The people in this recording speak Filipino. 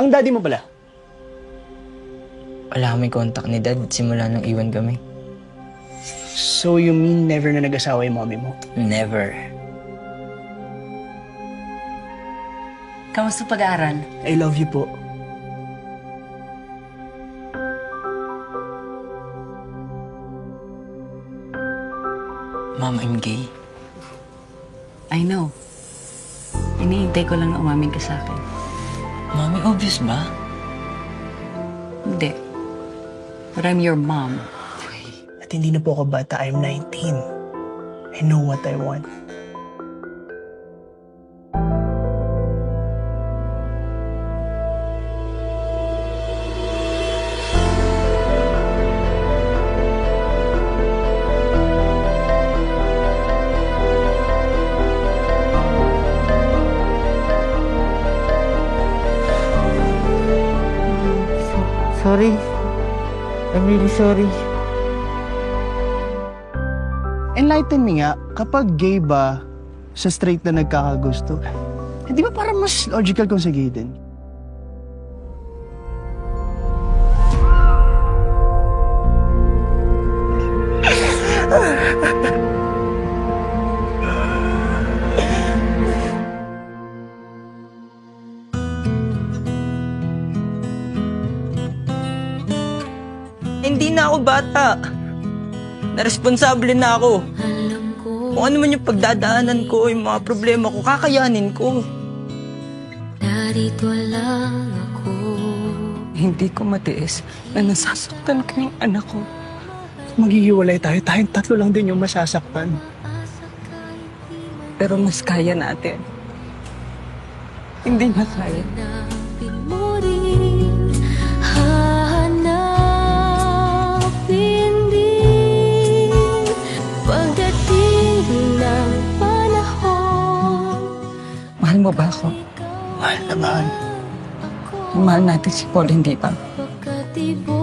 Ang daddy mo pala? Wala kaming contact ni Dad simula nang iwan kami. So you mean never na nag-asawa yung mommy mo? Never. Kamusta pag-aaral? I love you po. Mom, I'm gay. I know. Hinihintay ko lang na umamin ka sa akin. Mami, obvious ba? Hindi. But I'm your mom. At hindi na po ako bata. I'm 19. I know what I want. Sorry. I'm really sorry. Enlighten me nga, kapag gay ba sa straight na nagkakagusto, di ba parang mas logical kung sa gay din? Hindi na ako bata. Naresponsable na ako. Kung ano man yung pagdadaanan ko, yung mga problema ko, kakayanin ko. Narito lang ako. Hindi ko matiis na nasasaktan ko yung anak ko. Maghihiwalay tayo, tayong tatlo lang din yung masasaktan. Pero mas kaya natin. Hindi na kaya. Hanapin mo rin, hahanapin din. Pagdating ng panahon, Mahal mo ba ako? Mahal na mahal. Mahal natin si Paul, hindi ba? pagkatibok